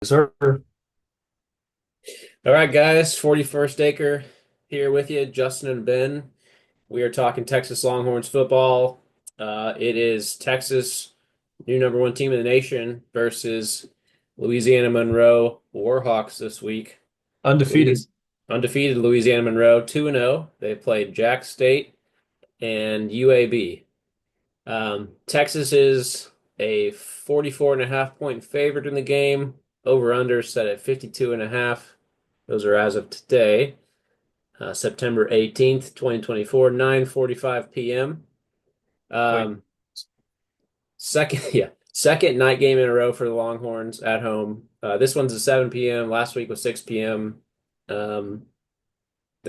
Sir. All right, guys, 41st Acre here with you, Justin and Ben. We are talking Texas Longhorns football. It is Texas, new number one team in the nation, versus Louisiana Monroe Warhawks this week. Undefeated. Louis, undefeated Louisiana Monroe, 2-0. They played Jack State and UAB. Texas is a 44.5 point favorite in the game. Over under set at 52.5. Those are as of today, September 18th, 2024, 9:45 p.m. Wait, Um, second, yeah, second night game in a row for the Longhorns at home. This one's at 7 p.m. Last week was 6 p.m. Um,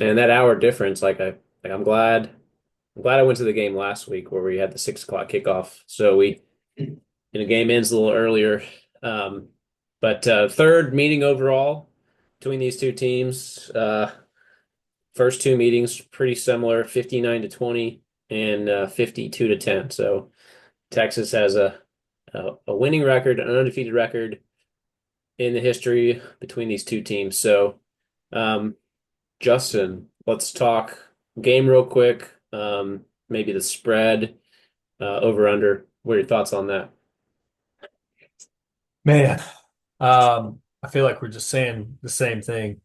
and that hour difference, I'm glad I went to the game last week where we had the 6 o'clock kickoff. So the game ends a little earlier. Um, but third meeting overall between these two teams. First two meetings pretty similar, 59-20 and 52-10. So Texas has a winning record, an undefeated record in the history between these two teams. So um, Justin, let's talk game real quick. Maybe the spread, over under. What are your thoughts on that? man. I feel like we're just saying the same thing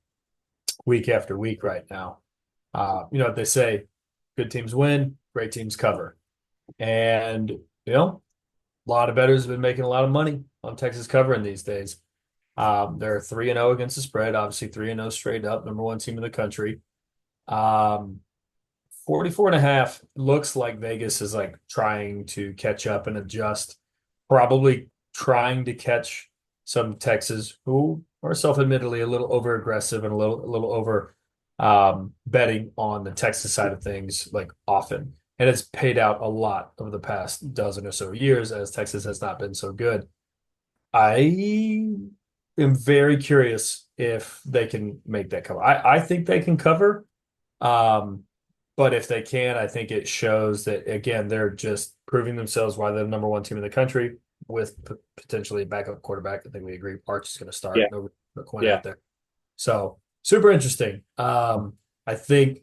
week after week right now. You know what they say, good teams win, great teams cover. And, a lot of bettors have been making a lot of money on Texas covering these days. They're 3-0 against the spread, obviously 3-0 straight up, number one team in the country. Um, 44 and a half looks like Vegas is like trying to catch up and adjust, probably trying to catch some Texas who are self-admittedly a little over aggressive and a little over betting on the Texas side of things like often. And it's paid out a lot over the past dozen or so years as Texas has not been so good. I am very curious if they can make that cover. I think they can cover. Um, but if they can, I think it shows that again, they're just proving themselves why they're the number one team in the country with potentially a backup quarterback. I think we agree Arch is going to Yeah, start. No Quinn yeah, out there. So super interesting. I think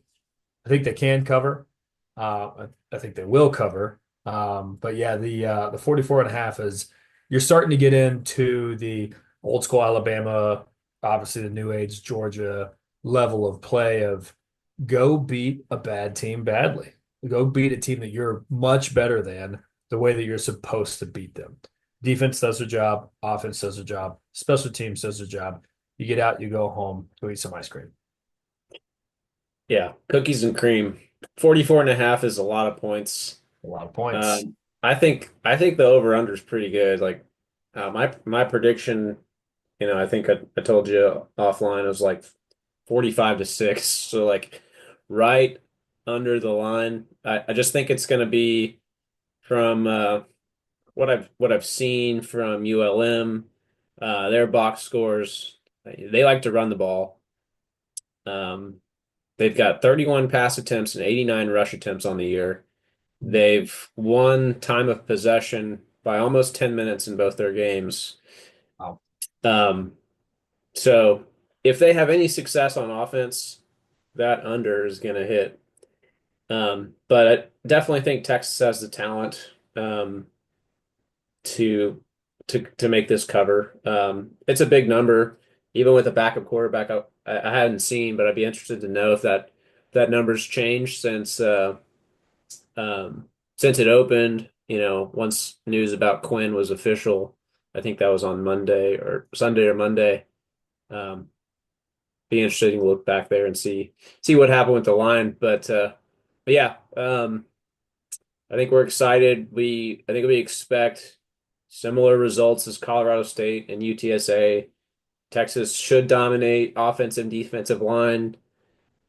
I think they can cover. I think they will cover. But yeah, the 44 and a half is you're starting to get into the old school Alabama, obviously the new age Georgia level of play of go beat a bad team badly. Go beat a team that you're much better than the way that you're supposed to beat them. Defense does their job, offense does their job, special teams does their job. You get out, you go home, go eat some ice cream. yeah. Cookies and cream. 44.5 is a lot of points. A lot of points. I think the over under is pretty good. Like my prediction, I think I told you offline, it was like 45-6. So like right under the line. I just think it's gonna be from what I've seen from ULM, their box scores. They like to run the ball. Um, they've got 31 pass attempts and 89 rush attempts on the year. They've won time of possession by almost 10 minutes in both their games. Wow. Um, so if they have any success on offense, that under is going to hit. But I definitely think Texas has the talent to to make this cover. It's a big number, even with a backup quarterback. I hadn't seen, but I'd be interested to know if that number's changed since it opened. Once news about Quinn was official. I think that was on Monday or Sunday or Monday. Um, be interesting to look back there and see what happened with the line. But yeah, I think we're excited. I think we expect similar results as Colorado State and UTSA. Texas should dominate offensive and defensive line.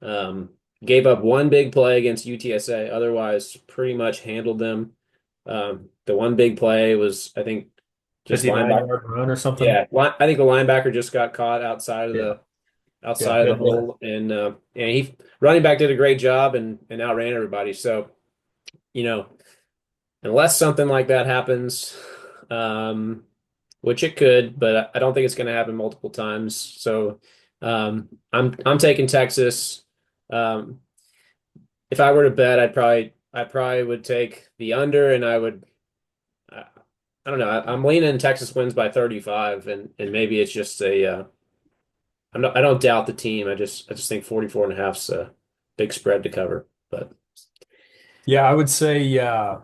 Um, Gave up one big play against UTSA, otherwise pretty much handled them. The one big play was, I think, just 59 linebacker. yard run or something. Yeah, I think the linebacker just got caught outside of Yeah. the Yeah. outside of the Good play. hole, and he running back did a great job and outran everybody. So, you know, unless something like that happens, um, which it could, but I don't think it's going to happen multiple times. So I'm taking Texas. Um, if I were to bet, I probably would take the under, and I, I don't know. I'm leaning Texas wins by 35, and maybe it's just I don't doubt the team. I just think 44 and a half's a big spread to cover. But Yeah, I would say I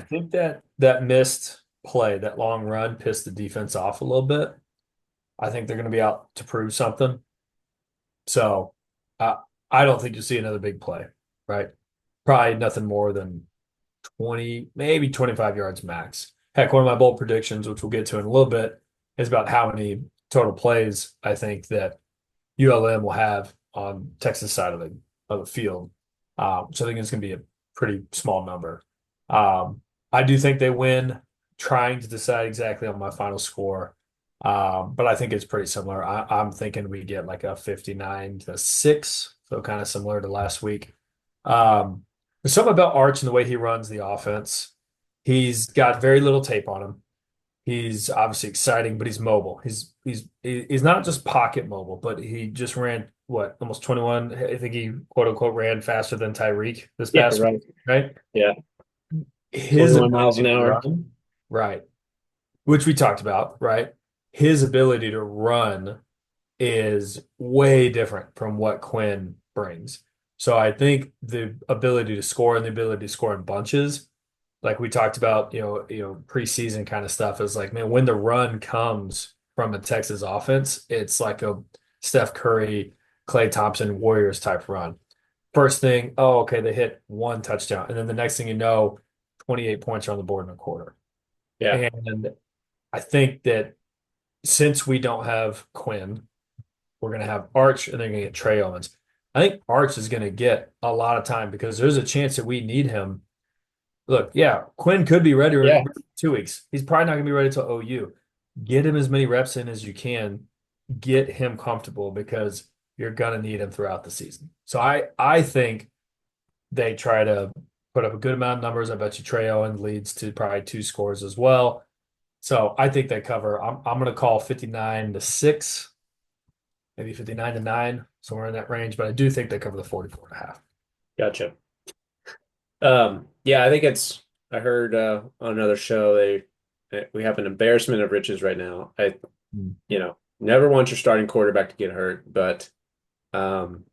think that missed play, that long run pissed the defense off a little bit. I think they're going to be out to prove something. So uh, I don't think you'll see another big play, right? Probably nothing more than 20, maybe 25 yards max. Heck, one of my bold predictions, which we'll get to in a little bit, is about how many total plays I think that ULM will have on Texas side of the field. So I think it's going to be a pretty small number. I do think they win, trying to decide exactly on my final score. But I think it's pretty similar. I'm thinking we get like a 59-6, so kind of similar to last week. There's something about Arch and the way he runs the offense. He's got very little tape on him. He's obviously exciting, but he's mobile. He's not just pocket mobile, but he just ran what, almost 21. I think he quote unquote ran faster than Tyreek this yeah, past week, right. right? Yeah, His 21 miles ability an to hour. run, right, which we talked about, right? His ability to run is way different from what Quinn brings. So I think the ability to score and the ability to score in bunches, like we talked about, preseason kind of stuff, is like, man, when the run comes from a Texas offense, it's like a Steph Curry, Klay Thompson, Warriors type run. First thing, oh, okay, they hit one touchdown. And then the next thing you know, 28 points are on the board in a quarter. Yeah, And I think that since we don't have Quinn, we're going to have Arch and they're going to get Trey Owens. I think Arch is going to get a lot of time because there's a chance that we need him. Look, yeah, Quinn could be ready yeah, in 2 weeks. He's probably not going to be ready till OU. Get him as many reps in as you can. Get him comfortable because you're going to need him throughout the season. So I think they try to put up a good amount of numbers. I bet you Trey Owens leads to probably two scores as well. So I think they cover. I'm going to call 59-6, maybe 59-9, somewhere in that range. But I do think they cover the 44.5. gotcha. Yeah, I think I heard on another show we have an embarrassment of riches right now. Never want your starting quarterback to get hurt, but um,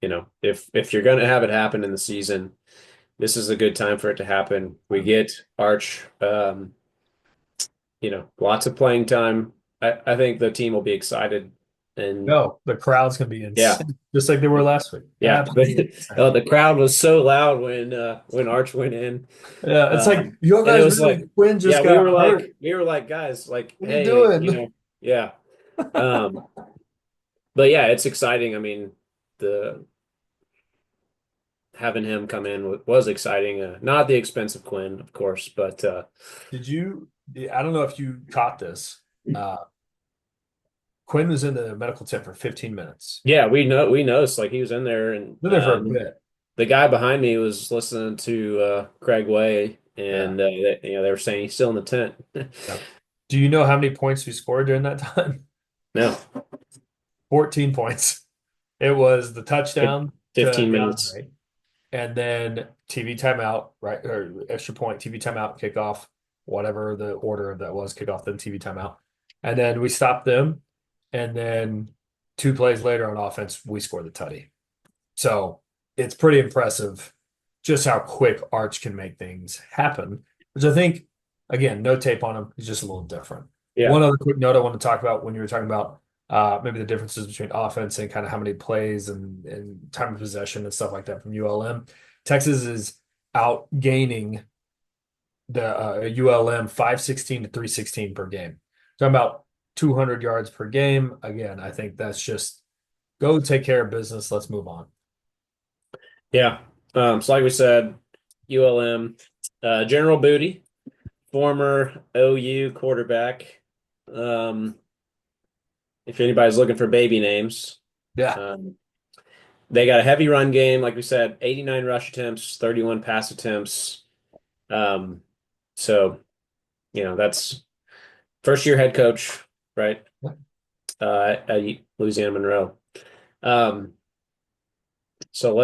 if you're going to have it happen in the season, this is a good time for it to happen. We get Arch, lots of playing time. I think the team will be excited, and No, the crowd's going to be yeah, insane, just like they were last week. yeah. Absolutely Oh, insane. the crowd was so loud when Arch went in. Yeah, it's like you And it guys was realize like, Quinn yeah, just got hurt. we were like, guys, like, What are you hey, doing? yeah. Um, but yeah, it's exciting. I mean, the having him come in was exciting. Not at the expense of Quinn, of course, but Did you? I don't know if you caught this. Uh, Quinn was in the medical tent for 15 minutes. yeah, we noticed like he was in there, and Been there for a bit. the guy behind me was listening to Craig Way, Yeah. and they were saying he's still in the tent. Yeah. Do you know how many points we scored during that time? No, 14 points. It was the touchdown to 15 minutes. DeAndre, and then TV timeout, right? Or extra point, TV timeout, kickoff, whatever the order of that was, kickoff, then TV timeout. And then we stopped them. And then 2 plays later on offense, we scored the tutty. So it's pretty impressive just how quick Arch can make things happen, which I think, again, no tape on him. He's just a little different. Yeah, One other quick note I want to talk about when you were talking about maybe the differences between offense and kind of how many plays and time of possession and stuff like that from ULM. Texas is out gaining the ULM 516 to 316 per game. Talking about 200 yards per game. Again, I think that's just go take care of business. Let's move on. yeah. So like we said, ULM, General Booty, former OU quarterback. Um, if anybody's looking for baby names, Yeah. um, they got a heavy run game, like we said, 89 rush attempts, 31 pass attempts. Um, so that's first year head coach, right? At Louisiana Monroe. Um, so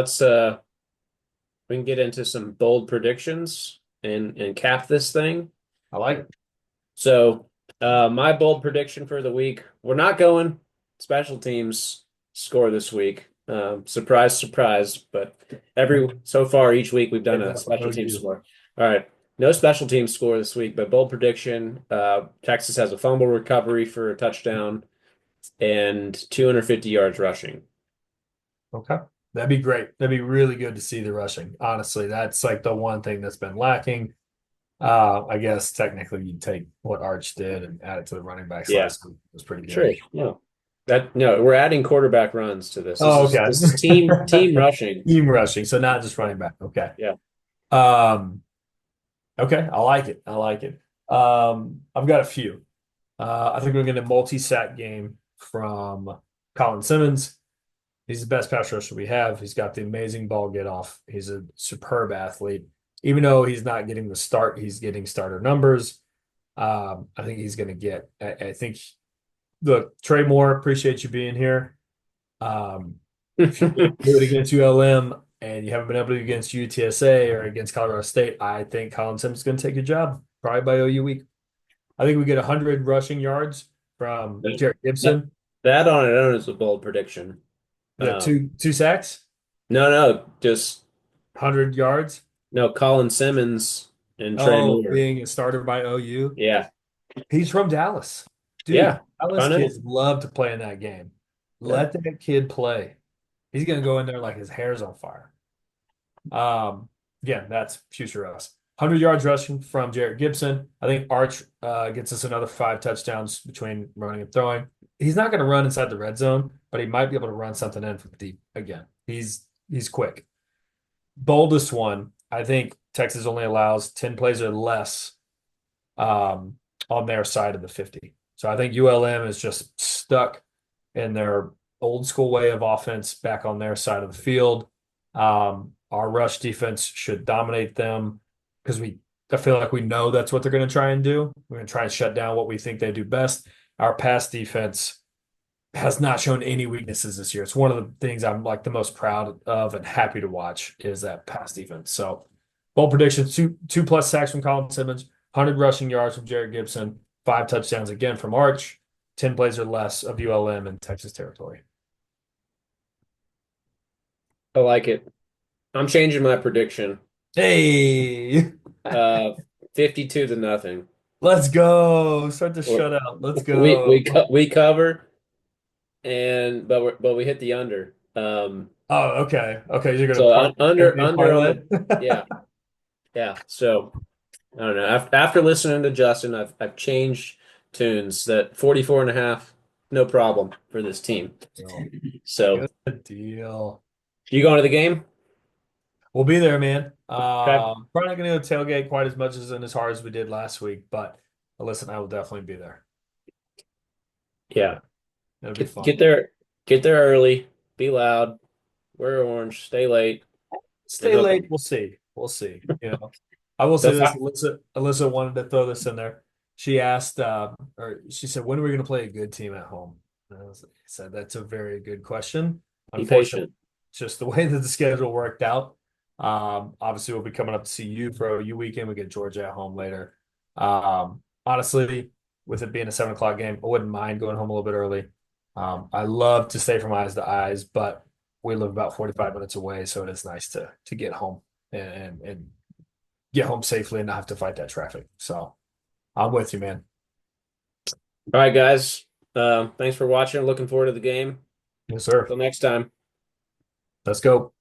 we can get into some bold predictions and cap this thing. I like it. So, my bold prediction for the week, we're not going special teams score this week. Surprise, surprise, but so far each week we've done Save a that for special team OU. score. All right. No special team score this week, but bold prediction, Texas has a fumble recovery for a touchdown and 250 yards rushing. Okay. That'd be great. That'd be really good to see the rushing. Honestly, that's like the one thing that's been lacking. I guess technically you'd take what Arch did and add it to the running backs Yeah, last week. It was pretty good. sure. No, we're adding quarterback runs to this. This Oh, is okay. this is team rushing. Team rushing, so not just running back. Okay. Yeah. Um, okay, I like it. I like it. I've got a few. I think we're going to get a multi-sack game from Colin Simmons. He's the best pass rusher we have. He's got the amazing ball get off. He's a superb athlete. Even though he's not getting the start, he's getting starter numbers. I think he's going to get. I think. Look, Trey Moore, appreciate you being here. If you can't do it against ULM and you haven't been able to do it against UTSA or against Colorado State, I think Colin Simmons is going to take your job probably by OU week. I think we get 100 rushing yards from Jared That, Gibson. that on its own is a bold prediction. Yeah, two sacks, No, just 100 yards. no. Colin Simmons and Trey Oh, Moore. being a starter by OU. Yeah, He's from Dallas. Dude, yeah. Dallas I know. kids love to play in that game. Yeah. Let that kid play. He's going to go in there like his hair's on fire. Again, that's future us. 100 yards rushing from Jarrett Gibson. I think Arch gets us another 5 touchdowns between running and throwing. He's not going to run inside the red zone, but he might be able to run something in from deep again. He's quick. Boldest one, I think Texas only allows 10 plays or less on their side of the 50. So I think ULM is just stuck in their old school way of offense back on their side of the field. Our rush defense should dominate them because I feel like we know that's what they're going to try and do. We're going to try and shut down what we think they do best. Our pass defense has not shown any weaknesses this year. It's one of the things I'm like the most proud of and happy to watch is that pass defense. So bold predictions, two plus sacks from Colin Simmons, 100 rushing yards from Jared Gibson, 5 touchdowns again from Arch, 10 plays or less of ULM in Texas territory. I like it. I'm changing my prediction. Hey, 52 to nothing. let's go. Start the We're- shutout. Let's We go. we co we cover but we hit the under. Oh, okay. Okay, you're gonna So under on parlay. the yeah. Yeah. So I don't know. After listening to Justin, I've changed tunes that 44 and a half, no problem for this team. So Good deal. you going to the game? We'll be there, man. Okay. Probably not gonna go tailgate quite as much as hard as we did last week, but listen, I will definitely be there. Yeah. It'll be Get, fun. get there get there early, be loud, wear orange, stay late, and Stay hope late. We'll see. We'll see. I will say the this. fi- Alyssa wanted to throw this in there. She asked, or she said, when are we going to play a good team at home? And I said, that's a very good question. be Unfortunately, patient. just the way that the schedule worked out. Obviously, we'll be coming up to see you for OU weekend. We get Georgia at home later. Honestly, with it being a 7 o'clock game, I wouldn't mind going home a little bit early. I love to stay from eyes to eyes, but we live about 45 minutes away, so it is nice to get home and get home safely and not have to fight that traffic. So I'm with you, man. All right, guys. Thanks for watching. Looking forward to the game. Yes, sir. Till next time. Let's go.